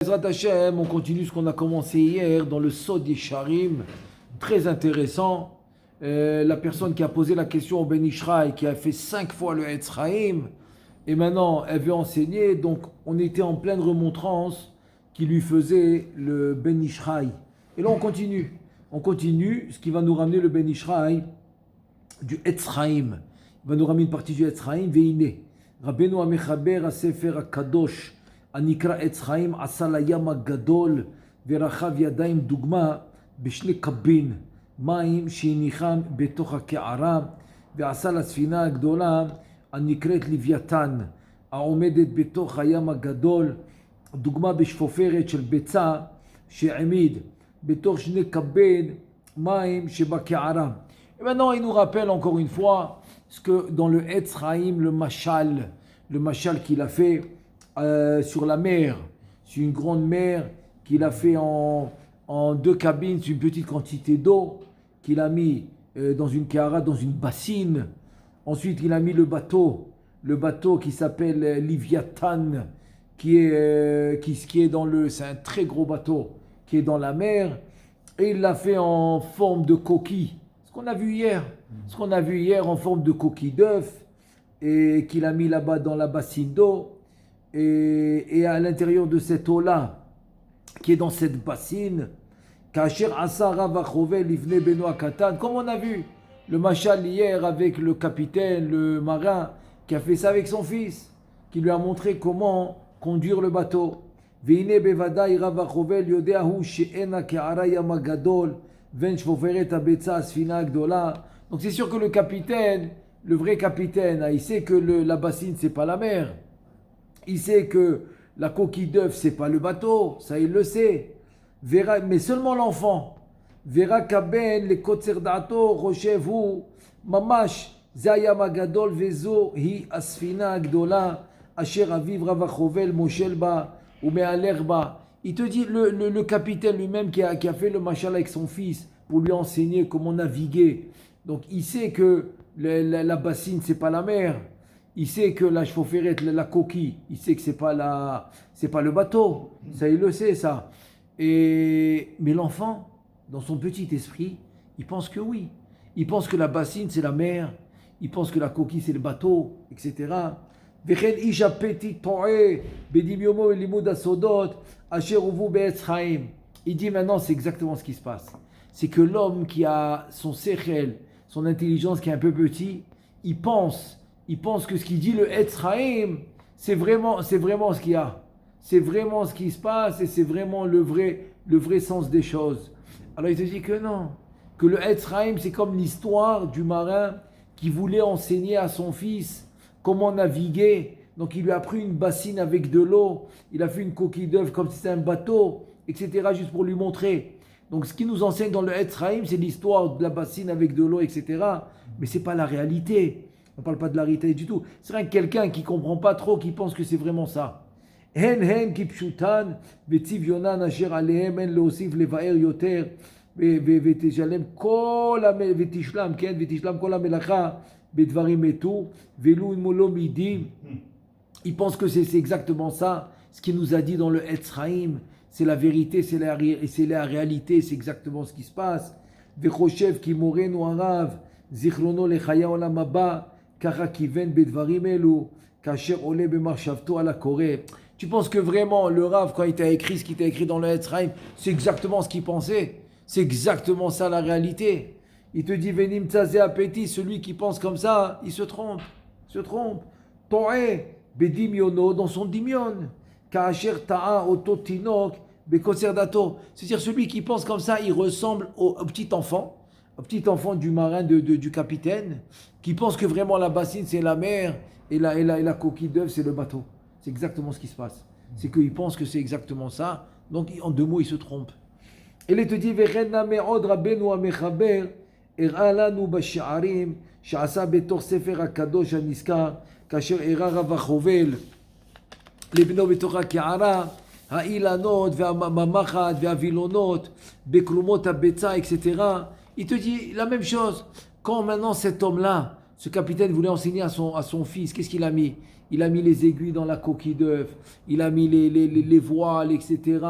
Bezrat Hashem, on continue ce qu'on a commencé hier dans le Sod Yesharim, très intéressant. La personne qui a posé la question au Ben Ishraï, qui a fait 5 fois le Etzraïm, et maintenant elle veut enseigner, donc on était en pleine remontrance qui lui faisait le Ben Ishraï. Et là on continue, ce qui va nous ramener le Ben Ishraï du Etzraïm. Il va nous ramener une partie du Etzraïm, Veine. Rabbeinu Amechaber HaSefer HaKadosh. הנקרא עץ חיים עשה לים הגדול ורחב ידיים דוגמה בשני קבין מים שהניחם בתוך הקערה ועשה לספינה הגדולה הנקראת לוויתן העומדת בתוך הים הגדול דוגמה בשפופרת של ביצה שהעמיד בתוך שני קבין מים שבקערה. Et maintenant il nous rappelle encore une fois ce que dans le Etz Chaim le mashal qu'il a fait sur la mer, sur une grande mer qu'il a fait en 2 cabines, sur une petite quantité d'eau qu'il a mis dans une kehara, dans une bassine. Ensuite, il a mis le bateau qui s'appelle Livyatan, qui est dans c'est un très gros bateau qui est dans la mer, et il l'a fait en forme de coquille. Ce qu'on a vu hier en forme de coquille d'œuf, et qu'il a mis là-bas dans la bassine d'eau. Et à l'intérieur de cette eau-là, qui est dans cette bassine, comme on a vu le machal hier avec le capitaine, le marin, qui a fait ça avec son fils, qui lui a montré comment conduire le bateau. Donc c'est sûr que le capitaine, le vrai capitaine, il sait que la bassine, c'est pas la mer. Il sait que la coquille d'œuf, c'est pas le bateau, ça il le sait. Mais seulement l'enfant. Vera kaben le kotzer dato rochevu mamash zayam agadol vezo hi asfina agdola asher aviv ravachovel moshelba ou me'alerba. Il te dit le capitaine lui-même qui a fait le machal avec son fils pour lui enseigner comment naviguer. Donc il sait que la bassine c'est pas la mer. Il sait que la chaufférette, la coquille, il sait que c'est pas le bateau. Ça, il le sait, ça. Mais l'enfant, dans son petit esprit, il pense que oui. Il pense que la bassine, c'est la mer. Il pense que la coquille, c'est le bateau, etc. Il dit maintenant, c'est exactement ce qui se passe. C'est que l'homme qui a son sechel, son intelligence qui est un peu petit, il pense que ce qu'il dit le Etz Chaim, c'est vraiment ce qu'il y a. C'est vraiment ce qui se passe et c'est vraiment le vrai sens des choses. Alors il te dit que non, que le Etz Chaim, c'est comme l'histoire du marin qui voulait enseigner à son fils comment naviguer. Donc il lui a pris une bassine avec de l'eau, il a fait une coquille d'œuf comme si c'était un bateau, etc. juste pour lui montrer. Donc ce qui nous enseigne dans le Etz Chaim, c'est l'histoire de la bassine avec de l'eau, etc. Mais c'est pas la réalité. On ne parle pas de la réalité du tout. C'est vrai que quelqu'un qui ne comprend pas trop, qui pense que c'est vraiment ça. Hen kipshutan vetiv yonan asher alehem en leosif levaer yoter ותשלם ותשלם כל המלאכה בדברים מתו ולו אם הוא לא מידים. Il pense que c'est exactement ça, ce qu'il nous a dit dans le Etz Chaim. C'est la vérité, c'est la réalité, c'est exactement ce qui se passe. וחושב כי מורנו הרב זיכרונו לחיי העולם הבא ככה כיוון בדברים אלו כאשר עולה במחשבתו על הקורא. Tu penses que vraiment le Rav, quand il t'a écrit ce qu'il t'a écrit dans le Etz Chaim, c'est exactement ce qu'il pensait? C'est exactement ça la réalité. Il te dit Venim tzazé appétit, celui qui pense comme ça, il se trompe. To'e bedimyono dans son dimion. Ka'asher ta'a oto tinok bekotzer dato. C'est-à-dire celui qui pense comme ça, il ressemble au petit enfant du marin, du capitaine, qui pense que vraiment la bassine c'est la mer et la coquille d'œuf c'est le bateau. C'est exactement ce qui se passe. C'est qu'il pense que c'est exactement ça. Donc en 2 mots il se trompe. Et il te dit Verenna me'od rabbeinu amechaber הראה לנו בשיערים שעשה בתוך ספר הקדוש הנזכר כאשר הראה רב החובל לבנו בתוך הקערה האילנות והממחת והווילונות בקרומות הביצה etc. Il te dit la même chose. Quand maintenant cet homme-là Ce capitaine voulait enseigner à son fils. Qu'est-ce qu'il a mis? Il a mis les aiguilles dans la coquille d'œuf. Il a mis les voiles, etc.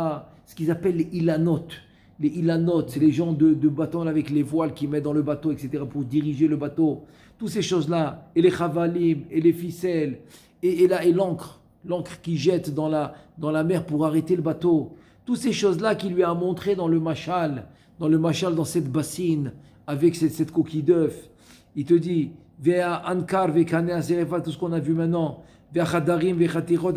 Ce qu'ils appellent les ilanotes. Les ilanotes, c'est les gens de bateau avec les voiles qu'ils mettent dans le bateau, etc. pour diriger le bateau. Toutes ces choses-là. Et les chavalim, et les ficelles, et l'encre. L'encre qui jette dans la mer pour arrêter le bateau. Toutes ces choses-là qu'il lui a montré dans le machal, dans cette bassine, avec cette coquille d'œuf. Il te dit, Vea Ankar, Vekane Azerefa, tout ce qu'on a vu maintenant. Vea Khadarim, Vechatirot,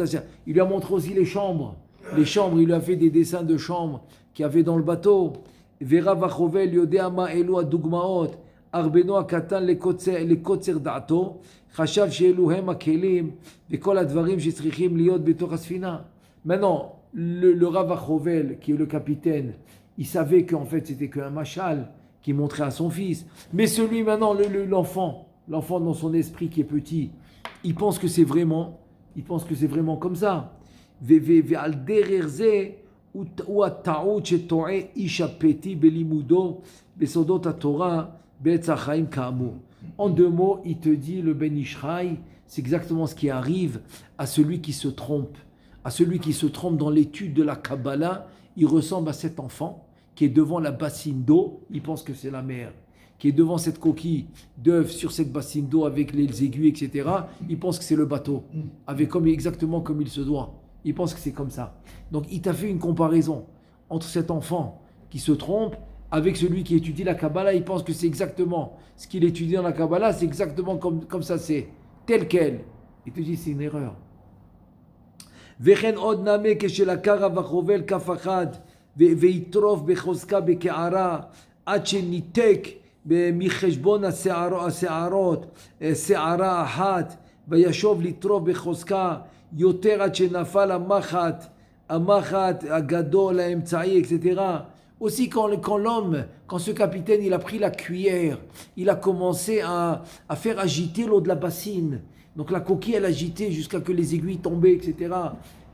il lui a montré aussi les chambres. Les chambres, il lui a fait des dessins de chambres qu'il y avait dans le bateau. Vera Vachovel, Yodeama, Elo, Dugmaot, Arbeno, Akatan, les Kotser Dato, Chachav, Sheluhem, Akelim, Vekol Advarim, Shetrichim, Liot, Betor Asfina. Maintenant, le Rav Achovel, qui est le capitaine, il savait qu'en fait c'était qu'un machal qui montrait à son fils. Mais celui maintenant, l'enfant dans son esprit qui est petit, il pense que c'est vraiment comme ça. En deux mots, il te dit, le Ben Ishraï, c'est exactement ce qui arrive à celui qui se trompe. À celui qui se trompe dans l'étude de la Kabbalah, il ressemble à cet enfant qui est devant la bassine d'eau, il pense que c'est la mer. Qui est devant cette coquille d'œuf sur cette bassine d'eau avec les aiguilles, etc. Il pense que c'est le bateau, exactement comme il se doit. Il pense que c'est comme ça. Donc il t'a fait une comparaison entre cet enfant qui se trompe avec celui qui étudie la Kabbalah. Il pense que c'est exactement ce qu'il étudie dans la Kabbalah, c'est exactement comme ça c'est, tel quel. Il te dit c'est une erreur. וכן עוד נמה כשלקח החובל כף אחד ויטרוף בחוזקה בקערה עד שניתק מחשבון השערות שערה אחת וישוב לטרוף בחוזקה יותר עד שנפל המחט הגדול האמצעי, etc. Aussi quand ce capitaine il a pris la cuillère, il a commencé à faire agiter l'eau de la bassine. Donc la coquille, elle agitait jusqu'à que les aiguilles tombaient, etc.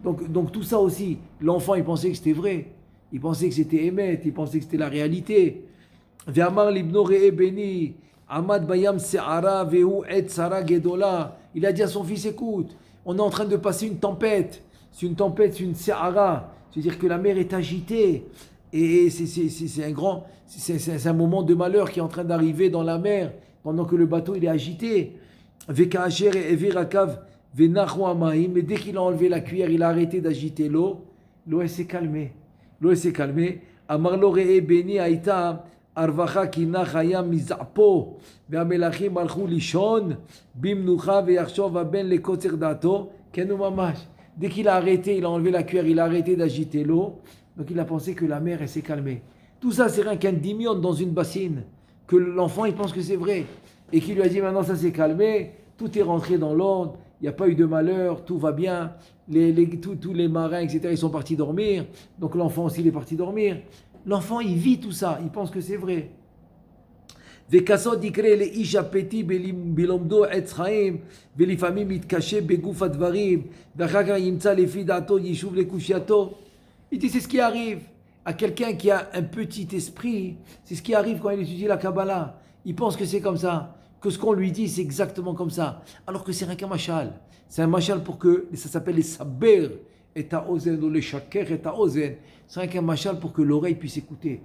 Donc tout ça aussi, l'enfant, il pensait que c'était vrai. Il pensait que c'était émet, il pensait que c'était la réalité. Ve'amar libno re'e beni, amad bayam se'ara ve'hu et sara gedola. Il a dit à son fils, écoute, on est en train de passer une tempête. C'est une tempête, c'est une se'ara. C'est-à-dire que la mer est agitée. Et c'est un moment de malheur qui est en train d'arriver dans la mer, pendant que le bateau, il est agité. Mais dès qu'il a enlevé la cuillère, il a arrêté d'agiter l'eau. L'eau s'est calmée. Amarlo re'e beni aita arvacha kinach hayam mizapo ve'amelachim alchu lishon bimnucha ve'yachshov aben lekotzer dato kenu mamash. Dès qu'il a arrêté, il a enlevé la cuillère, il a arrêté d'agiter l'eau. Donc il a pensé que la mer elle s'est calmée. Tout ça c'est rien qu'un dimion dans une bassine que l'enfant il pense que c'est vrai. Et qui lui a dit maintenant ça s'est calmé, tout est rentré dans l'ordre, il n'y a pas eu de malheur, tout va bien, tous les marins, etc., ils sont partis dormir, donc l'enfant aussi il est parti dormir. L'enfant il vit tout ça, il pense que c'est vrai. וכסוד יקרה לאיש הפתי בלומדו עץ חיים ולפעמים יתקשה בגוף הדברים ואחר כך ימצא לפי דעתו יישוב לקושייתו. Il dit c'est ce qui arrive à quelqu'un qui a un petit esprit, c'est ce qui arrive quand il étudie la Kabbalah. Il pense que c'est comme ça, que ce qu'on lui dit c'est exactement comme ça, alors que c'est rien qu'un machal. C'est un machal pour que, ça s'appelle les saber et ta ozen ou les shaker et ta ozen. C'est rien qu'un machal pour que l'oreille puisse écouter,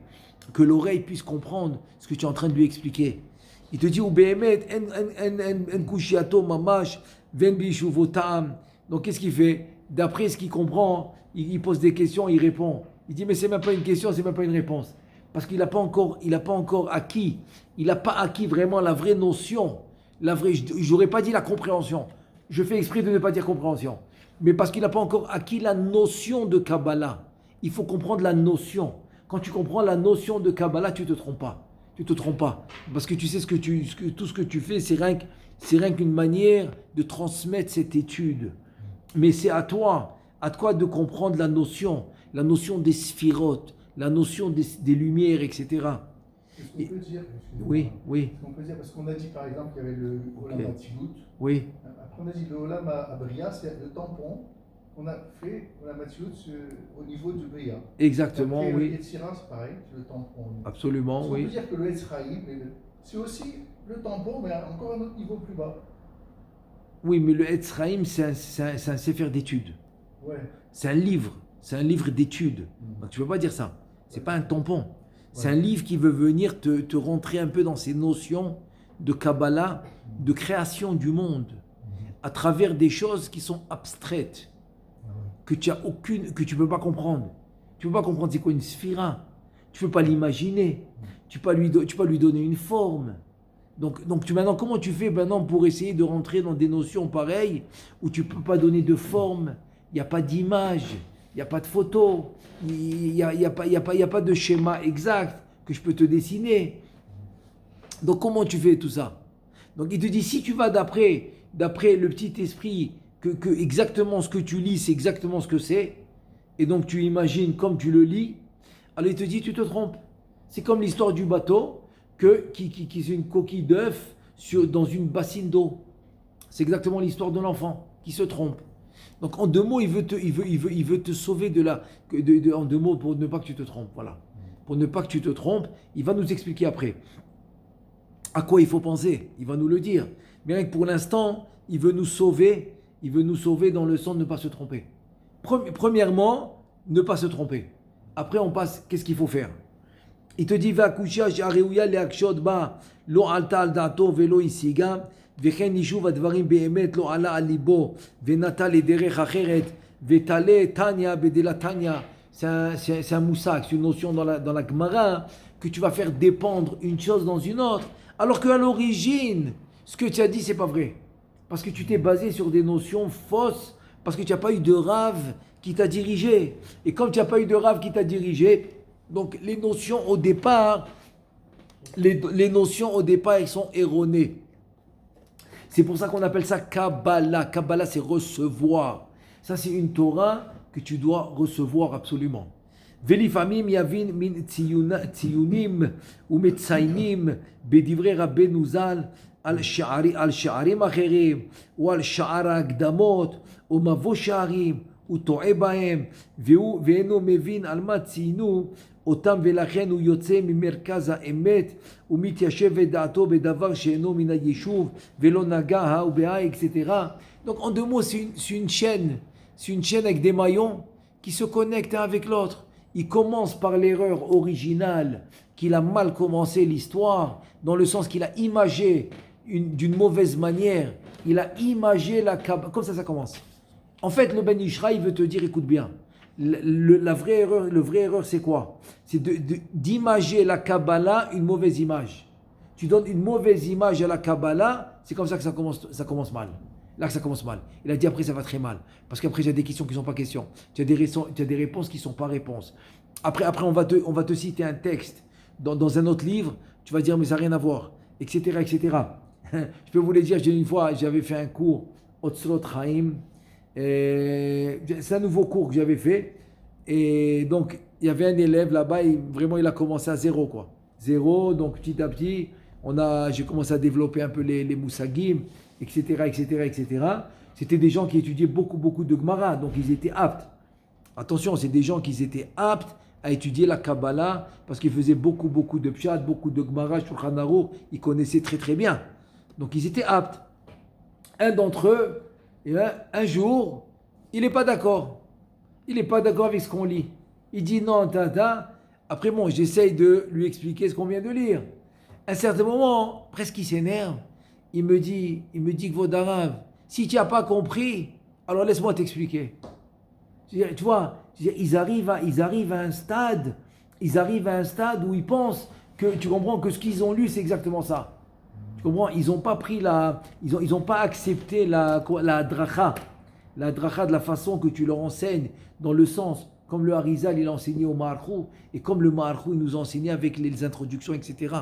que l'oreille puisse comprendre ce que tu es en train de lui expliquer. Il te dit ou behemet en kushiato mamash ven bishuvotam. Donc qu'est-ce qu'il fait? D'après ce qu'il comprend, il pose des questions, il répond. Il dit mais c'est même pas une question, c'est même pas une réponse. Parce qu'il n'a pas encore acquis, il n'a pas acquis vraiment la vraie notion, j'aurais pas dit la compréhension. Je fais exprès de ne pas dire compréhension. Mais parce qu'il n'a pas encore acquis la notion de Kabbalah. Il faut comprendre la notion. Quand tu comprends la notion de Kabbalah, tu ne te trompes pas. Tu te trompes pas. Parce que tu sais tout ce que tu fais, c'est rien qu'une manière de transmettre cette étude. Mais c'est à toi de comprendre la notion des sphirotes, la notion des lumières, etc. Est-ce qu'on peut dire, oui. Est-ce qu'on peut dire, parce qu'on a dit par exemple qu'il y avait le Olam Hatzilut. Oui. Après on a dit le Olam Abriya, c'est le tampon qu'on a fait, Olam Hatzilut, au niveau du Briya. Exactement, après, oui. Le Yetzira, c'est pareil, c'est le tampon. Absolument, Est-ce qu'on oui. peut dire que le Etzraïm, c'est aussi le tampon, mais encore un autre niveau plus bas. Oui, mais le Etz Chaim, c'est un sefer d'études. Ouais. C'est un livre d'études. Donc tu ne peux pas dire ça. C'est pas un tampon. C'est un livre qui veut venir te rentrer un peu dans ces notions de Kabbalah, de création du monde, à travers des choses qui sont abstraites, que tu ne peux pas comprendre. Tu ne peux pas comprendre c'est quoi une sphira. Tu ne peux pas l'imaginer. Tu peux pas lui donner une forme. Donc maintenant, comment tu fais maintenant pour essayer de rentrer dans des notions pareilles où tu ne peux pas donner de forme, il n'y a pas d'image, il n'y a pas de photo, il n'y a pas de schéma exact que je peux te dessiner. Donc comment tu fais tout ça? Donc il te dit, si tu vas d'après le petit esprit, que exactement ce que tu lis, c'est exactement ce que c'est, et donc tu imagines comme tu le lis, alors il te dit, tu te trompes. C'est comme l'histoire du bateau, qui est une coquille d'œuf dans une bassine d'eau. C'est exactement l'histoire de l'enfant qui se trompe. Donc en deux mots, il veut te sauver en deux mots pour ne pas que tu te trompes. Voilà. Pour ne pas que tu te trompes, il va nous expliquer après. À quoi il faut penser? Il va nous le dire. Mais rien que pour l'instant, il veut nous sauver dans le sens de ne pas se tromper. Premièrement, ne pas se tromper. Après, on passe, qu'est-ce qu'il faut faire? Il te dit, va coucher, j'arriouya le akshod ba, lo alta al dato velo isiga, וכן יישוב הדברים באמת לא עלה על ליבו ונטה לדרך אחרת ותלה תניא בדלה תניא. C'est un moussak, c'est une notion dans la Gemara que tu vas faire dépendre une chose dans une autre, alors qu'à l'origine, ce que tu as dit, c'est pas vrai. Parce que tu t'es basé sur des notions fausses, parce que tu n'as pas eu de Rav qui t'a dirigé. Et comme tu n'as pas eu de Rav qui t'a dirigé, donc les notions au départ, elles sont erronées. C'est pour ça qu'on appelle ça Kabbalah. Kabbalah, c'est recevoir. Ça, c'est une Torah que tu dois recevoir absolument. Velifamim yavin min tziyunim ou metzaynim bedivrei Rabbeinu Zal al sha'arim acherim ou al sha'ar ha'akdamot ou mavo sha'arim ou to'e bahem ve'eno mevin al ma tziyinu אותם ולכן הוא יוצא ממרכז האמת ומתיישב בדעתו בדבר שאינו מן היישוב ולא נגע ובאה, etc. Donc en deux mots, c'est une chaîne avec des maillons qui se connectent un avec l'autre. Il commence par l'erreur originale, qu'il a mal commencé l'histoire, dans le sens qu'il a imagé d'une mauvaise manière, il a imagé la Kabbalah, comme ça commence. En fait, le Ben Ishra, il veut te dire, écoute bien, la vraie erreur, c'est quoi? C'est d'imager la Kabbalah une mauvaise image. Tu donnes une mauvaise image à la Kabbalah, c'est comme ça que ça commence mal. Là que ça commence mal. Il a dit après ça va très mal. Parce qu'après il y a des questions qui ne sont pas questions. Tu as des réponses qui ne sont pas réponses. Après on va te citer un texte dans un autre livre, tu vas dire mais ça n'a rien à voir, etc. etc. Je peux vous le dire, une fois j'avais fait un cours, Otzrot Chaim. C'est un nouveau cours que j'avais fait et donc il y avait un élève là-bas, il a commencé à zéro quoi. Zéro, donc petit à petit j'ai commencé à développer un peu les moussagim, etc. C'était des gens qui étudiaient beaucoup de Gemara, donc ils étaient aptes. Attention, c'est des gens qui étaient aptes à étudier la Kabbalah parce qu'ils faisaient beaucoup de pshat, beaucoup de Gemara, Shulchan Aruch, ils connaissaient très bien. Donc ils étaient aptes. Un d'entre eux, un jour, il n'est pas d'accord. Il n'est pas d'accord avec ce qu'on lit. Il dit non, tata. Après, j'essaye de lui expliquer ce qu'on vient de lire. À un certain moment, presque il s'énerve. Il me dit que Vodarav, si tu n'as pas compris, alors laisse-moi t'expliquer. Tu vois, ils arrivent à un stade où ils pensent que, tu comprends, que ce qu'ils ont lu, c'est exactement ça. Tu comprends? Ils n'ont pas pris ils ont pas accepté la dracha de la façon que tu leur enseignes, dans le sens, comme le Harizal, il a enseigné au Maharchou, et comme le Maharchou, il nous a enseigné avec les introductions, etc.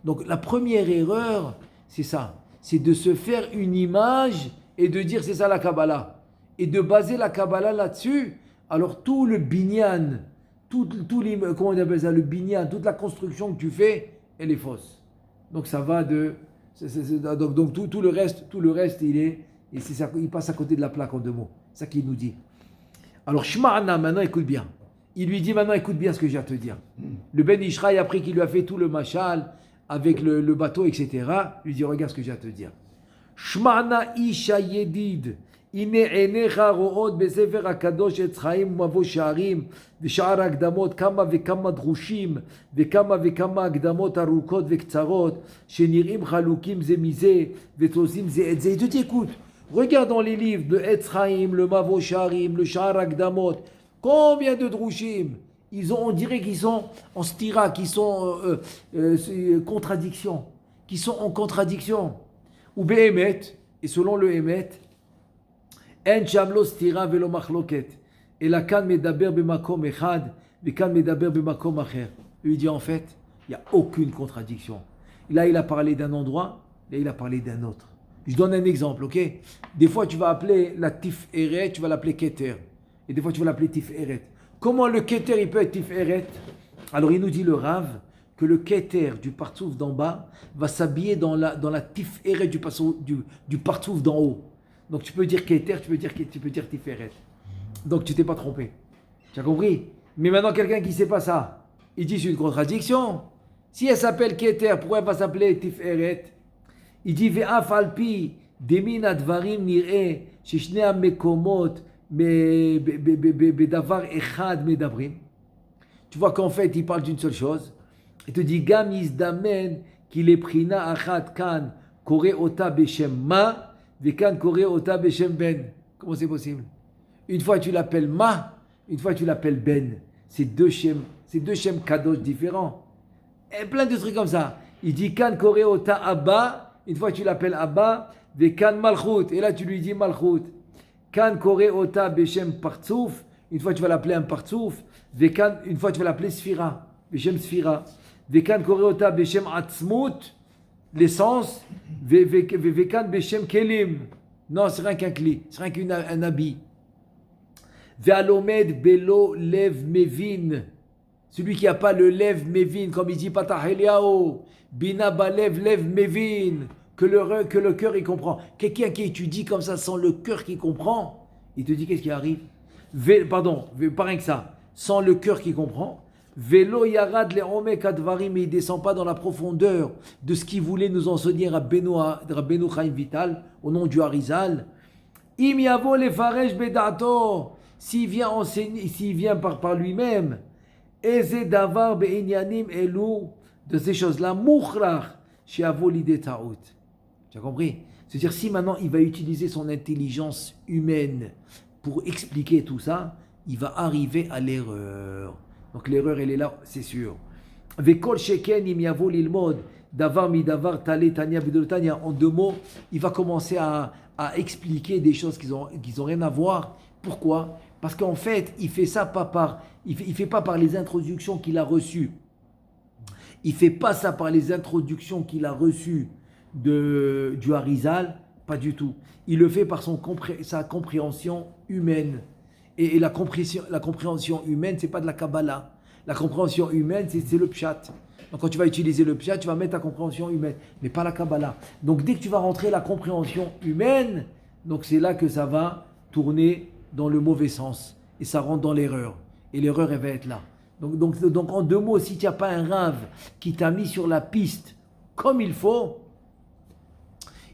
Donc la première erreur, c'est ça. C'est de se faire une image et de dire c'est ça la Kabbalah. Et de baser la Kabbalah là-dessus, alors tout le binyan, comment on appelle ça, le binyan, toute la construction que tu fais, elle est fausse. Donc ça va donc tout le reste, il passe à côté de la plaque en deux mots. C'est ça qu'il nous dit. Alors Shma'ana, maintenant écoute bien. Il lui dit maintenant écoute bien ce que j'ai à te dire. Le Ben Ishraï, après qu'il lui a fait tout le machal, avec le bateau, etc. Lui dit, regarde ce que j'ai à te dire. Shma'na isha yedid. הנה עיניך רואות בספר הקדוש עץ חיים ומבוא שערים ושאר הקדמות כמה וכמה דרושים וכמה וכמה הקדמות ארוכות וקצרות שנראים חלוקים זה מזה ותלושים זה את זה. Et tu écoutes, regarde dans les livres de עץ חיים, le מבוא שערים, le שאר הקדמות, combien de drushim on dirait qu'ils sont en stira, qu'ils sont contradiction, qui sont en contradiction. Ou behemet, et selon le Hémet, אין שם לא סתירה ולא מחלוקת, אלא כאן מדבר במקום אחד, וכאן מדבר במקום אחר. Lui dit en fait, il n'y a aucune contradiction. Là, il a parlé d'un endroit, là, il a parlé d'un autre. Je donne un exemple, ok? Des fois, tu vas appeler la Tif-Eret, tu vas l'appeler Keter. Et des fois, tu vas l'appeler Tif-Eret. Comment le Keter, il peut être Tif-Eret? Alors, il nous dit le Rav, que le Keter du Partsouf d'en bas va s'habiller dans la Tif-Eret du Partsouf d'en haut. Donc tu peux dire Keter, tu peux dire Tiferet. Donc tu t'es pas trompé. Tu as compris? Mais maintenant quelqu'un qui sait pas ça, il dit c'est une contradiction. Si elle s'appelle Keter, pourquoi elle va s'appeler Tiferet? Il dit Ve'af alpi demin advarim nir'e sheshne hamekomot bedavar echad medabrim. Tu vois qu'en fait il parle d'une seule chose. Il te dit Gam izdamen qu'il est prina achat kan kore ota beshem ma. Vekan kore ota beshem ben. Comment c'est possible? Une fois tu l'appelles ma, une fois tu l'appelles ben. C'est deux shem kadosh différents. Et plein de trucs comme ça. Il dit kan kore ota abba, une fois tu l'appelles abba, vekan malchut, et là tu lui dis malchut. Kan kore ota beshem partsouf, une fois tu vas l'appeler un partsouf, vekan, une fois tu vas l'appeler sphira, beshem sphira. Vekan kore ota beshem atzmut, l'essence, vekan beshem kelim. Non, c'est rien qu'un kli, c'est rien qu'un habit. Ve'alomed belo lev mevin. Celui qui n'a pas le lev mevin, comme il dit Patah Eliao, bina balev lev mevin, que le cœur il comprend. Quelqu'un qui étudie comme ça sans le cœur qui comprend, il te dit qu'est-ce qui arrive? Pas rien que ça, sans le cœur qui comprend. Velo yarad le omek advarim, mais il ne descend pas dans la profondeur de ce qu'il voulait nous enseigner Rabbeinu Chaim Vital, au nom du Harizal. Im yavo lefaresh bedato, s'il vient enseigner, s'il vient par lui-même, eze davar beinyanim elu, de ces choses-là, mukhrach, sheavo lide taout. Tu as compris? C'est-à-dire, si maintenant il va utiliser son intelligence humaine pour expliquer tout ça, il va arriver à l'erreur. Donc l'erreur, elle est là, c'est sûr. Vekol sheken im yavo lilmod, davar mi davar tale tanya bidol tanya. En deux mots, il va commencer à expliquer des choses qui ont rien à voir. Pourquoi? Parce qu'en fait, il fait ça il fait pas par les introductions qu'il a reçues. Il fait pas ça par les introductions qu'il a reçues du Harizal, pas du tout. Il le fait par sa compréhension humaine. Et la compréhension humaine, c'est pas de la Kabbalah. La compréhension humaine, c'est le Pshat. Donc quand tu vas utiliser le Pshat, tu vas mettre ta compréhension humaine, mais pas la Kabbalah. Donc dès que tu vas rentrer la compréhension humaine, donc c'est là que ça va tourner dans le mauvais sens. Et ça rentre dans l'erreur. Et l'erreur, elle va être là. Donc en deux mots, si tu n'as pas un rave qui t'a mis sur la piste comme il faut,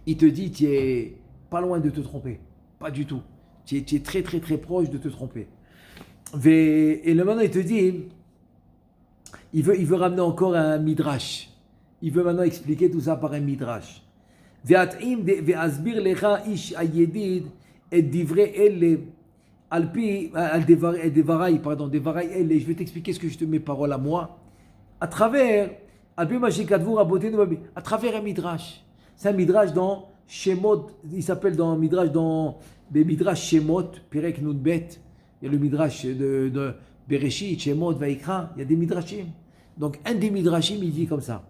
il te dit tu es pas loin de te tromper. Pas du tout. Tu es très très très proche de te tromper. Et le maintenant il te dit, il veut ramener encore un midrash. Il veut maintenant expliquer tout ça par un midrash. Ve'azbir lecha ish ayedid et divrei elle alpi devarai elle. Je vais t'expliquer ce que je te mets parole à moi à travers à travers un midrash. C'est un midrash dans Shemot, il s'appelle dans midrash dans des midrash Shemot, Perek Nunbet. Il y a le midrash de Bereshit, Shemot, Vaikra. Il y a des midrashim. Donc un des midrashim, il dit comme ça.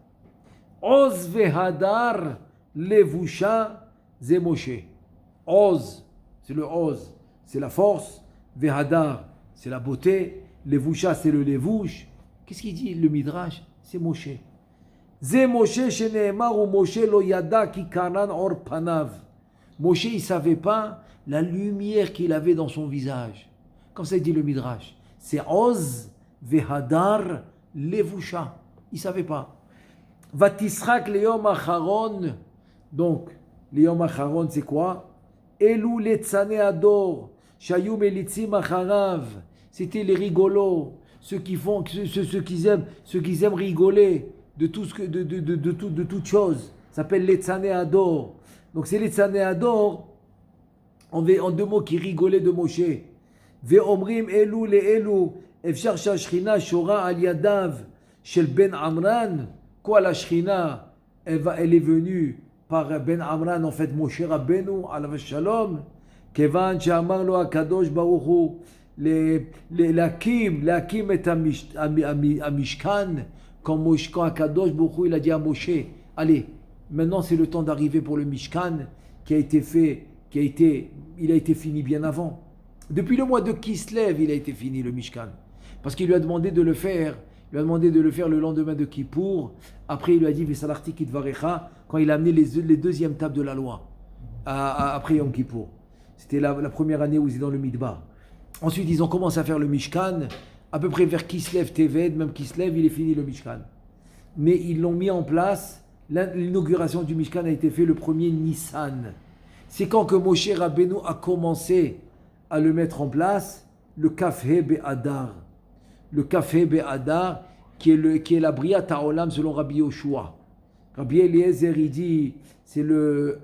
Oz vehadar levusha ze Moshe. Oz, c'est le oz, c'est la force. Vehadar, c'est la beauté. Levusha, c'est le levouche. Qu'est-ce qu'il dit le midrash? C'est Moshe. Ze Moshe sheneemar ou Moshe lo yada ki karan or panav. Moshe, il ne savait pas la lumière qu'il avait dans son visage. Comme ça, il dit le midrash. C'est Oz vehadar levusha. Il ne savait pas. Vatisrak leyom acharon. Donc, leyom acharon, c'est quoi? Elou letzane ador. Shayou melitzim acharav. C'était les rigolos. Ceux qui font, ceux qui aiment rigoler de tout ce que, de toute chose. Ça s'appelle letzane ador. Donc, c'est letzane ador, en deux mots, qui rigolaient de Moshe. Ve'omrim elou le elou. Efshar shashchina shora al yadav. Shel Ben Amran, quoi la Shrina, elle est venue par Ben Amran, en fait, Moshe Rabbeinu, alav shalom, kevan she'amar lo HaKadosh Baruch Hu, להקים את המשכן, quand HaKadosh Baruch Hu, il a dit à Moshe, allez, maintenant c'est le temps d'arriver pour le Mishkan, qui a été fait, il a été fini bien avant. Depuis le mois de Kislev, il a été fini le Mishkan, parce qu'il lui a demandé de le faire. Il lui a demandé de le faire le lendemain de Kippour. Après, il lui a dit Vesalarti Kitvarecha, quand il a amené les deuxièmes tables de la loi, après Yom Kippour. C'était la première année où ils étaient dans le Midbar. Ensuite, ils ont commencé à faire le Mishkan, à peu près vers Kislev Teved, même Kislev, il est fini le Mishkan. Mais ils l'ont mis en place, l'inauguration du Mishkan a été faite le 1er Nissan. C'est quand que Moshe Rabbeinu a commencé à le mettre en place, le Kafhe Be'adar. Le Kafhe Be'adar, qui est la Briat Ha'olam selon Rabbi Yoshua. Rabbi Eliezer, il dit, c'est le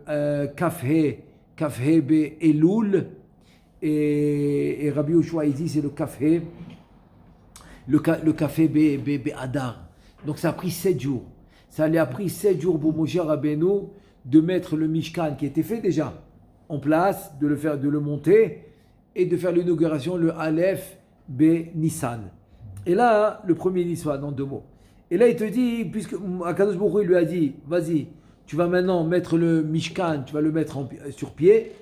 Kafhe Be'elul, et Rabbi Yoshua, il dit, c'est le Kafhe Be'adar. Donc ça a pris 7 jours. Ça lui a pris 7 jours pour Moshe Rabbeinu de mettre le Mishkan, qui était fait déjà, en place, de le monter, et de faire l'inauguration, le Aleph Be-Nissan. Et là, le premier Nissan, en 2 mots. Et là, il te dit, puisque Akadosh Baruch Hu lui a dit, vas-y, tu vas maintenant mettre le Mishkan, tu vas le mettre sur pied.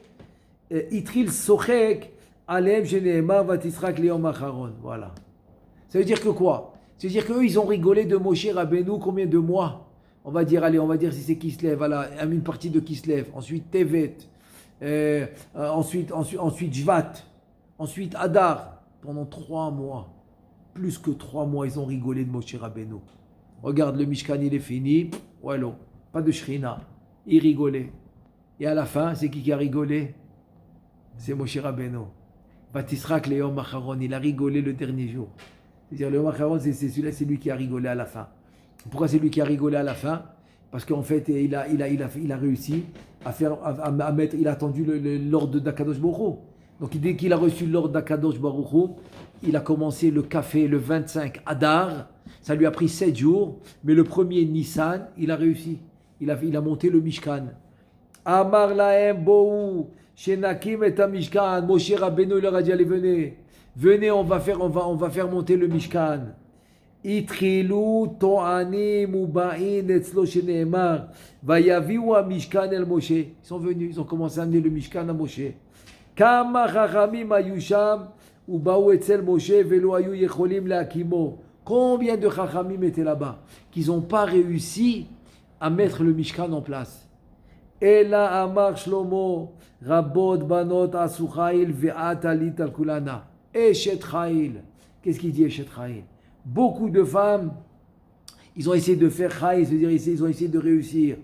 Itril Sochek, Alem Sheneemar Vatisrak Leom Acharon. Voilà. Ça veut dire que quoi? Ça veut dire qu'eux, ils ont rigolé de Moshe Rabbeinu combien de mois? On va dire si c'est Kislev, voilà, une partie de Kislev. Ensuite, Tevet. Ensuite, Jvat. Ensuite, Adar. Pendant 3 mois. Plus que 3 mois, ils ont rigolé de Moshe Rabbeinu. Regarde, le Mishkan, il est fini. Voilà, pas de Shrina. Ils rigolaient. Et à la fin, c'est qui a rigolé? C'est Moshe Rabbeinu. Vatisrak le Yom Acharon, il a rigolé le dernier jour. C'est-à-dire, le Yom Acharon, c'est lui qui a rigolé à la fin. Pourquoi c'est lui qui a rigolé à la fin? Parce qu'en fait, il a réussi à mettre, il a attendu l'ordre d'Akadosh Baruch Hu. Donc, dès qu'il a reçu l'ordre d'Akadosh Baruch Hu, il a commencé le café le 25 Adar. Ça lui a pris 7 jours, mais le premier Nissan, il a réussi. Il a monté le Mishkan. Amar lahem bohu, shenakim et Mishkan. Moshe Rabbeinu leur a dit, allez, venez, on va faire monter le Mishkan. Itrilu to'anim uba'in etzlo sheneemar, vayaviu Mishkan el Moshe. Ils sont venus, ils ont commencé à amener le Mishkan à Moshe. Kama chachamim ayusham uba'u etzel Moshe velo ayu yecholim le'akimo. Combien de chachamim étaient là-bas qu'ils n'ont pas réussi à mettre le Mishkan en place? Ela amar Shlomo rabot banot asu chayil ve'at alit al kulana. Eshet chayil. Qu'est-ce qu'il dit Eshet chayil? Beaucoup de femmes, ils ont essayé de faire chayil, c'est-à-dire ils ont essayé de réussir.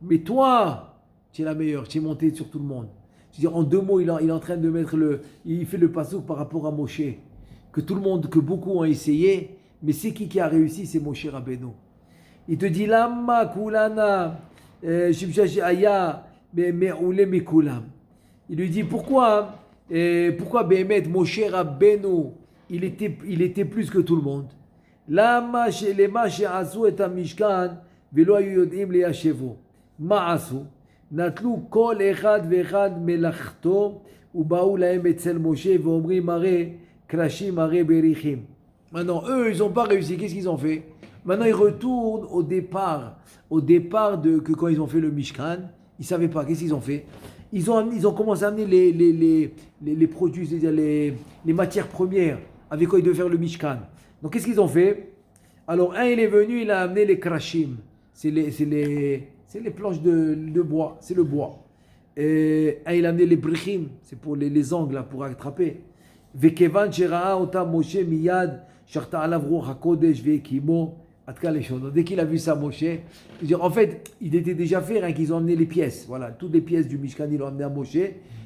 Mais toi, tu es la meilleure, tu es montée sur tout le monde. C'est-à-dire en 2 mots, il est en train de mettre il fait le pasouk par rapport à Moshe. Que beaucoup ont essayé, mais c'est qui a réussi? C'est Moshe Rabbeinu. Il te dit Lama kulana shibshashaya me'ule mekulam. Il lui dit pourquoi Béhémet Moshe Rabbeinu il était plus que tout le monde. Lama lema she'asu et hamishkan velo hayu yodim leyashevo. Ma asu? נטלו כל אחד ואחד מלאכתו ובאו להם אצל משה ואומרים הרי קרשים הרי בריחים. Maintenant, eux, ils n'ont pas réussi. Qu'est-ce qu'ils ont fait? Maintenant, ils retournent au départ que quand ils ont fait le Mishkan, ils ne savaient pas. Qu'est-ce qu'ils ont fait? Ils ont commencé à amener les produits, c'est-à-dire les matières premières avec quoi ils devaient faire le Mishkan. Donc, qu'est-ce qu'ils ont fait? Alors, un, il est venu, il a amené les krashim. C'est les planches de bois, c'est le bois. Et il a amené les brichim, c'est pour les angles là, pour attraper. Vekevan shera'a ota Moshe miyad sharta alav ruach hakodesh ve'ekimo En tout cas, les choses. Donc, dès qu'il a vu ça, Moshe, en fait, il était déjà fait, hein, qu'ils ont emmené les pièces. Voilà, toutes les pièces du Mishkan, ils l'ont emmené à Moshe.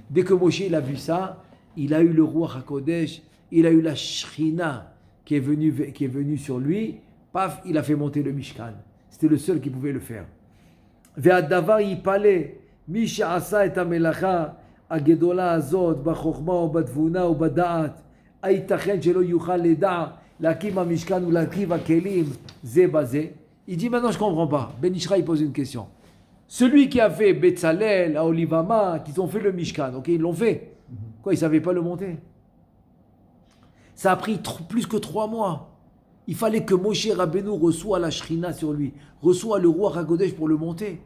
Dès que Moshe il a vu ça, il a eu le roi HaKodesh, il a eu la Shrina qui est venue sur lui. Paf, il a fait monter le Mishkan. C'était le seul qui pouvait le faire. Ve'adavar yipale, mi she'asa et hamelacha הגדולה הזאת בחוכמה ובתבונה ובדעת הייתכן שלא יוכל לדע להקים המשכן ולהרכיב הכלים זה בזה. Il dit maintenant je comprends pas. Ben Ishra il pose une question. Celui qui a fait Betzalel, à Olivama, qui ont fait le Mishkan, ok, ils l'ont fait. Quoi, ils ne savaient pas le monter. Ça a pris plus que 3 mois. Il fallait que Moshe Rabbeinu reçoive la Shrina sur lui, reçoive le roi HaKodesh pour le monter.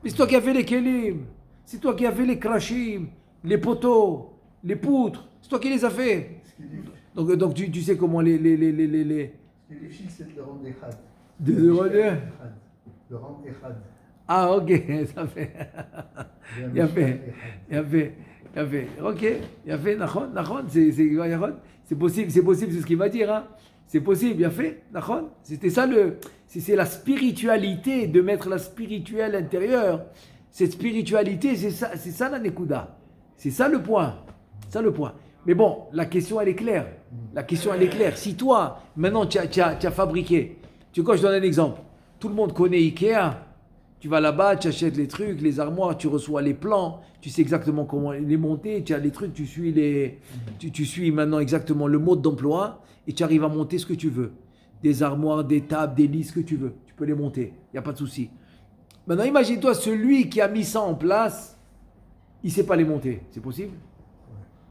Mais c'est toi qui as fait les kelim, c'est toi qui as fait les krashim, les poteaux, les poutres, c'est toi qui les as fait. Donc tu sais comment les... Ce qui est difficile, c'est de le rendre Echad. De rendre Echad. Ah, ok, ça fait. Il a fait. Ok, il a fait, Nachon, c'est possible, c'est ce qu'il va dire, hein. C'est possible, il a fait, Nachon. C'était ça c'est la spiritualité, de mettre la spirituelle intérieure. Cette spiritualité, c'est ça la Nekuda. C'est ça le point. Mais bon, la question elle est claire. Si toi, maintenant tu as fabriqué, tu vois, je donne un exemple. Tout le monde connaît Ikea. Tu vas là-bas, tu achètes les trucs, les armoires, tu reçois les plans, tu sais exactement comment les monter, tu as les trucs, tu suis maintenant exactement le mode d'emploi et tu arrives à monter ce que tu veux. Des armoires, des tables, des lits, ce que tu veux. Tu peux les monter, il n'y a pas de souci. Maintenant, imagine-toi, celui qui a mis ça en place, il ne sait pas les monter. C'est possible?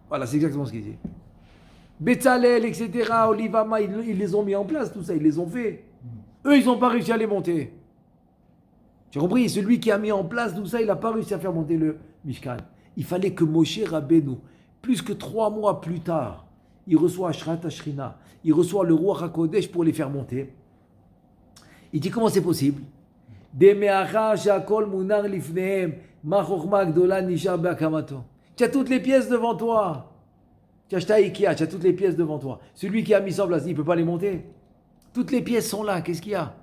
Voilà, c'est exactement ce qu'il dit. Betzalel, etc., Olivama, ils les ont mis en place, tout ça, ils les ont fait. Eux, ils n'ont pas réussi à les monter. Tu as compris? Celui qui a mis en place tout ça, il n'a pas réussi à faire monter le Mishkan. Il fallait que Moshe Rabbeinu, plus que 3 mois plus tard, il reçoit Ashrat Ashrina, il reçoit le roi HaKodesh pour les faire monter. Il dit comment c'est possible? Tu as toutes les pièces devant toi. Tu as acheté à Ikea, tu as toutes les pièces devant toi. Celui qui a mis ça en place, il ne peut pas les monter. Toutes les pièces sont là, qu'est-ce qu'il y a?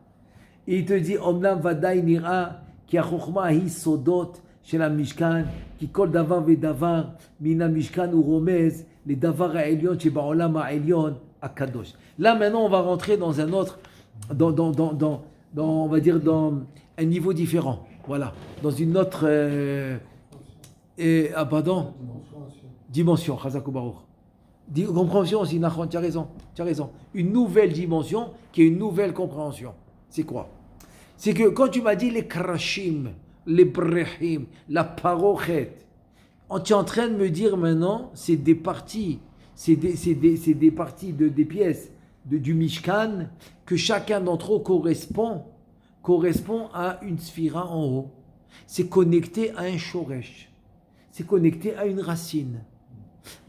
Et il te dit, Omnam Vadaï Nira, qui a Chokhma hi Sodot, chez la Mishkan, qui kol davar vedavar, mina Mishkan ou Romez, les davar à Elion, chez Baolam à Elion, à Kadosh. Là, maintenant, on va rentrer dans un autre, on va dire, dans un niveau différent. Voilà. Dans une autre, dimension, Chazakou Baruch. Compréhension aussi, Nachon, tu as raison. Une nouvelle dimension qui est une nouvelle compréhension. C'est quoi? C'est que quand tu m'as dit les krashim, les brehim, la parochet, tu es en train de me dire maintenant, c'est des parties, c'est des parties des pièces du Mishkan que chacun d'entre eux correspond à une sphira en haut. C'est connecté à un shoresh. C'est connecté à une racine.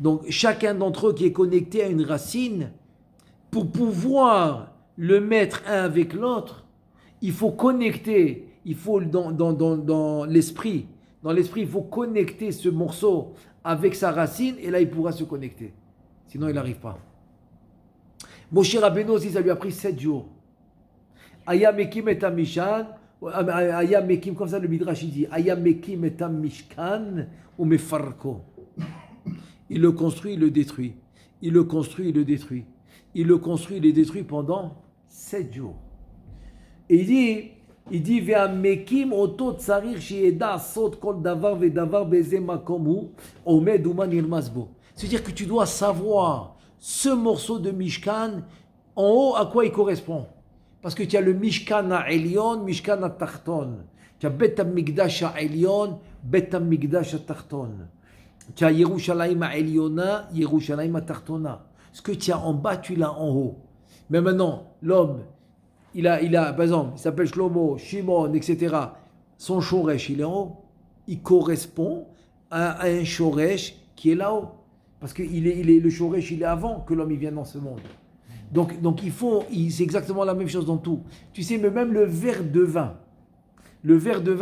Donc chacun d'entre eux qui est connecté à une racine, pour pouvoir le mettre un avec l'autre, il faut connecter, il faut dans l'esprit, il faut connecter ce morceau avec sa racine et là il pourra se connecter. Sinon il n'arrive pas. Moshe Rabbeinu aussi, ça lui a pris 7 jours. Aya mekim et mishan, Aya mekim, comme ça le Midrash il dit, Aya mekim et mishkan ou mefarko. Il le construit, il le détruit. Il le construit, il le détruit. Il le construit, il le détruit pendant 7 jours. Et il dit, Ve'amekim oto tsarir shi'eda sot kol davar ve'davar beze makomu omed uman irmasbo. C'est-à-dire que tu dois savoir ce morceau de Mishkan, en haut, à quoi il correspond. Parce que tu as le Mishkan à Elion, Mishkan à Tarton. Tu as Bet HaMikdash à Elion, Bet HaMikdash à Tarton. Tu as Yerushalayim à Eliona, Yerushalayim à Tartona. Ce que tu as en bas, tu l'as en haut. Mais maintenant, l'homme, il a, par exemple, il s'appelle Shlomo, Shimon, etc. Son shoresh, il est en haut. Il correspond à un shoresh qui est là-haut. Parce que le shoresh, il est avant que l'homme il vienne dans ce monde. Donc c'est exactement la même chose dans tout. Tu sais, mais même le verre de vin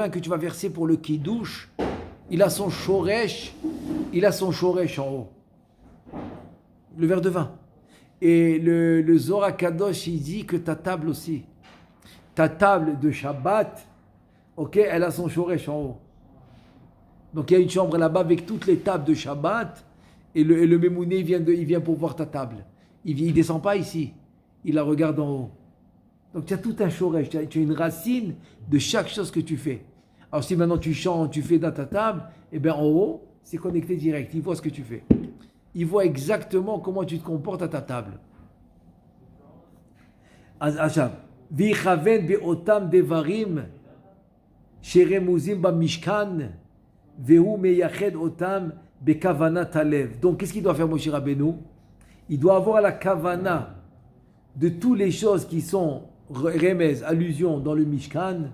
que tu vas verser pour le kiddush, il a son shoresh en haut. Le verre de vin. Et le Zohar Kadosh, il dit que ta table aussi, ta table de Shabbat, ok, elle a son shoresh en haut. Donc il y a une chambre là-bas avec toutes les tables de Shabbat, et le Mémouné, il vient pour voir ta table. Il ne descend pas ici, il la regarde en haut. Donc tu as tout un shoresh, tu as une racine de chaque chose que tu fais. Alors si maintenant tu chantes, tu fais dans ta table, et bien en haut, c'est connecté direct, il voit ce que tu fais. Il voit exactement comment tu te comportes à ta table. Vichaven be'otam devarim sheremuzim bamishkan vehu meyached otam bekavanat alev. Donc qu'est-ce qu'il doit faire Moshe Rabbeinu? Il doit avoir la kavana de toutes les choses qui sont remez, allusions dans le Mishkan,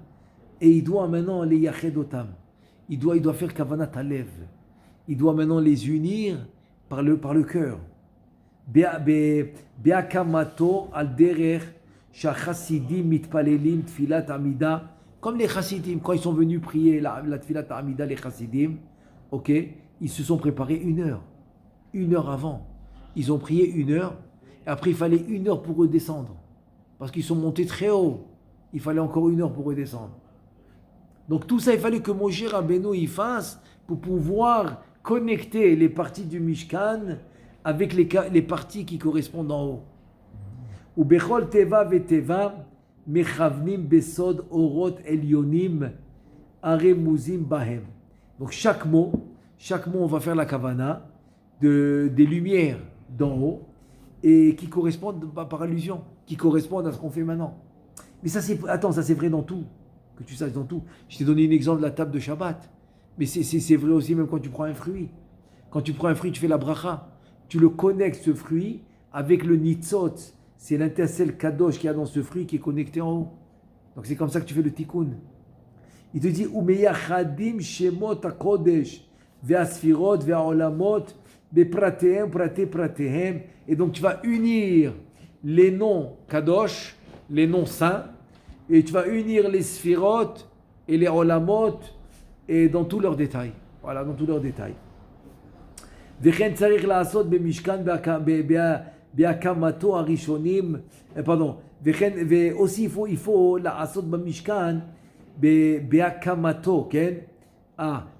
et il doit maintenant les yached otam. Il doit faire kavanat alev. Il doit maintenant les unir par le cœur. Be'akamato al derer shachasidim mitpalelim tfilat amida. Comme les chassidim, quand ils sont venus prier la tfilat amida, les chassidim, ok, ils se sont préparés 1 heure avant. Ils ont prié 1 heure, et après il fallait 1 heure pour redescendre. Parce qu'ils sont montés très haut. Il fallait encore 1 heure pour redescendre. Donc tout ça, il fallait que Moshe Rabbeinu y fasse pour pouvoir connecter les parties du Mishkan avec les parties qui correspondent en haut. Ou bechol teva veteva mechavnim besod orot elyonim aremuzim bahem. Donc chaque mot, on va faire la kavana des lumières d'en haut et qui correspondent par allusion, qui correspondent à ce qu'on fait maintenant. Mais ça c'est vrai dans tout, que tu saches dans tout. Je t'ai donné un exemple de la table de Shabbat. Mais c'est vrai aussi même quand tu prends un fruit. Quand tu prends un fruit, tu fais la bracha. Tu le connectes, ce fruit, avec le nitzot. C'est l'intercelle kadosh qu'il y a dans ce fruit qui est connecté en haut. Donc c'est comme ça que tu fais le tikkun. Il te dit, Umeyachadim shemot hakodesh ve'asfirot ve'olamot bepratehem pratehem. Et donc tu vas unir les noms kadosh, les noms saints, et tu vas unir les sfirot et les olamot, et dans tous leurs détails. Voilà, dans tous leurs détails. וכן צריך לעשות במשכן בהקמתו הראשונים, pardon, ואוסי il faut לעשות במשכן בהקמתו, כן?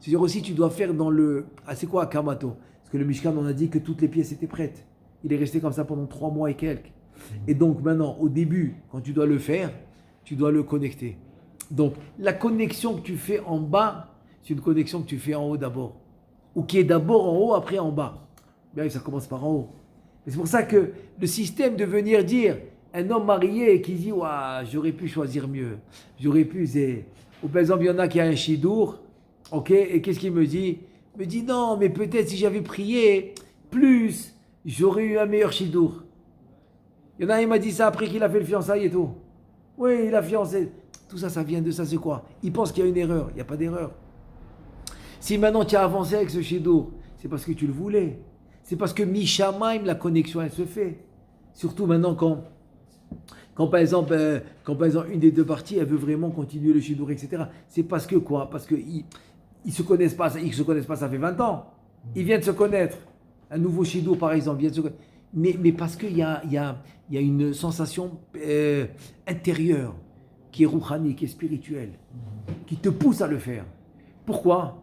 C'est-à-dire aussi tu dois faire dans le... c'est quoi akamato? Parce que le Mishkan, on a dit que toutes les pièces étaient prêtes. Il est resté comme ça pendant 3 mois et quelques. Et donc maintenant, au début, quand tu dois le faire, tu dois le connecter. Donc, la connexion que tu fais en bas, c'est une connexion que tu fais en haut d'abord. Ou qui est d'abord en haut, après en bas. Bien, ça commence par en haut. Et c'est pour ça que le système de venir dire, un homme marié qui dit, ouah, j'aurais pu choisir mieux. J'aurais pu, ou par exemple, il y en a qui a un shidour, ok, et qu'est-ce qu'il me dit? Il me dit, non, mais peut-être si j'avais prié plus, j'aurais eu un meilleur shidour. Il y en a, il m'a dit ça après qu'il a fait le fiançailles et tout. Oui, il a fiancé. Tout ça, ça vient de ça, c'est quoi? Il pense qu'il y a une erreur. Il n'y a pas d'erreur. Si maintenant tu as avancé avec ce shidour, c'est parce que tu le voulais. C'est parce que Mishamaim, la connexion, elle se fait. Surtout maintenant quand par exemple, une des deux parties, elle veut vraiment continuer le shidour, etc. C'est parce que quoi? Parce qu'ils ne se connaissent pas, ça fait 20 ans. Ils viennent de se connaître. Un nouveau shidour, par exemple, vient de se connaître. Mais parce qu'il y a une sensation intérieure qui est rouhani, qui est spirituelle, qui te pousse à le faire. Pourquoi?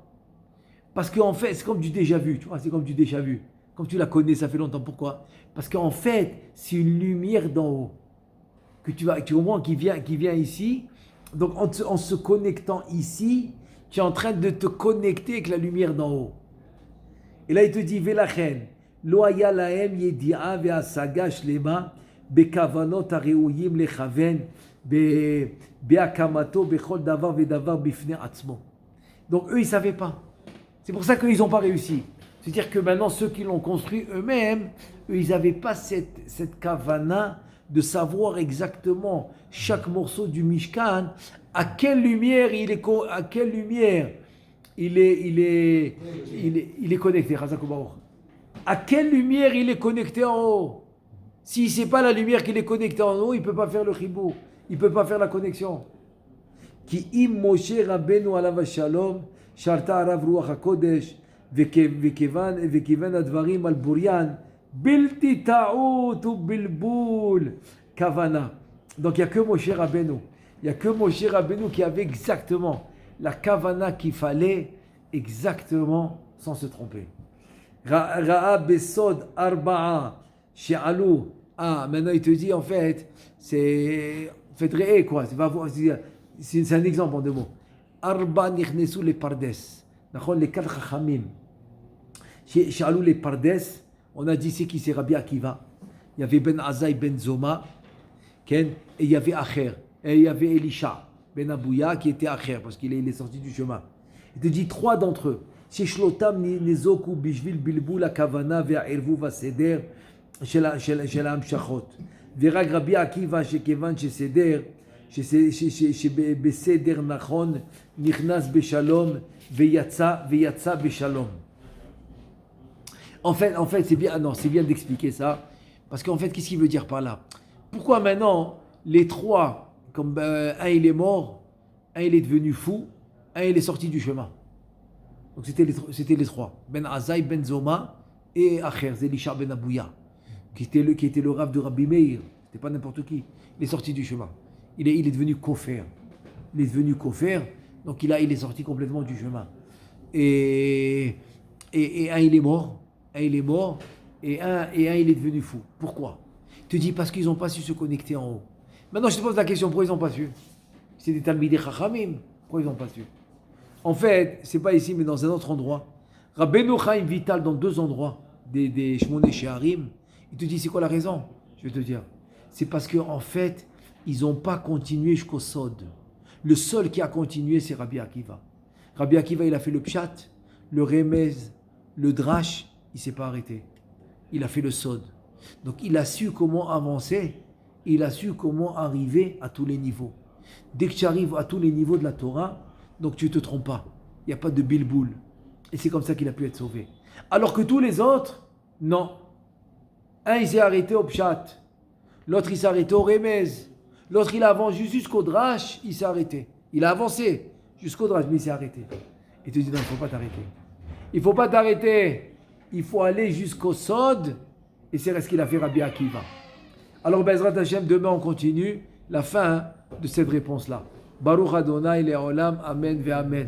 Parce qu'en fait, c'est comme du déjà-vu, tu vois, c'est comme du déjà-vu. Comme tu la connais, ça fait longtemps. Pourquoi? Parce qu'en fait, c'est une lumière d'en haut que tu comprends, qui vient ici. Donc, en se connectant ici, tu es en train de te connecter avec la lumière d'en haut. Et là, il te dit, Velachen, lo haya lahem yedi'a ve'asaga shlema bekavanot hareuyim lechaven be'akamato bechol davar ve'davar bifnei atzmo. Donc, eux, ils ne savaient pas. C'est pour ça qu'ils n'ont pas réussi. C'est-à-dire que maintenant, ceux qui l'ont construit eux-mêmes, eux, ils n'avaient pas cette kavana de savoir exactement chaque morceau du Mishkan, à quelle lumière il est connecté. À quelle lumière il est connecté en haut. Si ce n'est pas la lumière qu'il est connecté en haut, il ne peut pas faire le chibou. Il ne peut pas faire la connexion. Ki im Moshe Rabbeinu alav shalom sharta arav ruach hakodesh וכיוון הדברים על בוריין, בלתי טעות ובלבול כוונה. Donc il n'y a que Moshe Rabbeinu Il n'y a que Moshe Rabbeinu qui avait exactement la kavana qu'il fallait, exactement, sans se tromper. Ra'a besod arba'a she'alu. Ah, maintenant il te dit en fait, c'est réé quoi. C'est un exemple en deux mots. Arba nichnesu les pardes. Les quatre chachamim. She'alu les pardes. On a dit c'est qui, c'est Rabbi Akiva. Il y avait Ben Azaï Ben Zoma. Et il y avait Acher. Et il y avait Elisha Ben Abouya qui était Acher parce qu'il est sorti du chemin. Il te dit trois d'entre eux. Sheshlotam nezoku bishvil bilbu la kavana ve'irvu vaseder shel hamshachot. Verag Rabbi Akiva shekevan sheseder beseder nachon nichnas beshalom veyatsa beshalom. En fait, c'est bien d'expliquer ça parce qu'en fait, qu'est-ce qu'il veut dire par là? Pourquoi maintenant les trois, comme un il est mort, un il est devenu fou, un il est sorti du chemin. Donc c'était les trois. Ben Azaï, Ben Zoma et Acher, Elisha Ben Abouya, qui était le rav de Rabbi Meir. C'était pas n'importe qui. Il est sorti du chemin. Il est devenu kofer. Il est devenu kofer, donc il est sorti complètement du chemin. Et un il est mort, et un il est devenu fou. Pourquoi? Tu dis parce qu'ils n'ont pas su se connecter en haut. Maintenant, je te pose la question, pourquoi ils n'ont pas su? C'est des Talmidei Chachamim, pourquoi ils n'ont pas su? En fait, c'est pas ici, mais dans un autre endroit. Rabbeinu Chaim Vital, dans deux endroits, des Shmoneh She'arim, il te dit, c'est quoi la raison? Je vais te dire. C'est parce qu'en fait, ils n'ont pas continué jusqu'au Sod. Le seul qui a continué, c'est Rabbi Akiva. Rabbi Akiva, il a fait le Pshat, le Remez, le Drash, il ne s'est pas arrêté. Il a fait le Sod. Donc il a su comment avancer, il a su comment arriver à tous les niveaux. Dès que tu arrives à tous les niveaux de la Torah, donc tu ne te trompes pas. Il n'y a pas de bilboul. Et c'est comme ça qu'il a pu être sauvé. Alors que tous les autres, non. Un, il s'est arrêté au Pshat. L'autre, il s'est arrêté au Remez. L'autre, il a avancé jusqu'au Drash, il s'est arrêté. Il a avancé jusqu'au Drash, mais il s'est arrêté. Il te dit, non, il ne faut pas t'arrêter. Il ne faut pas t'arrêter. Il faut aller jusqu'au Sod. Et c'est ce qu'il a fait Rabbi Akiva. Alors, Bezrat Hashem, demain on continue la fin de cette réponse-là. Baruch Adonai Le'olam, Amen ve Amen.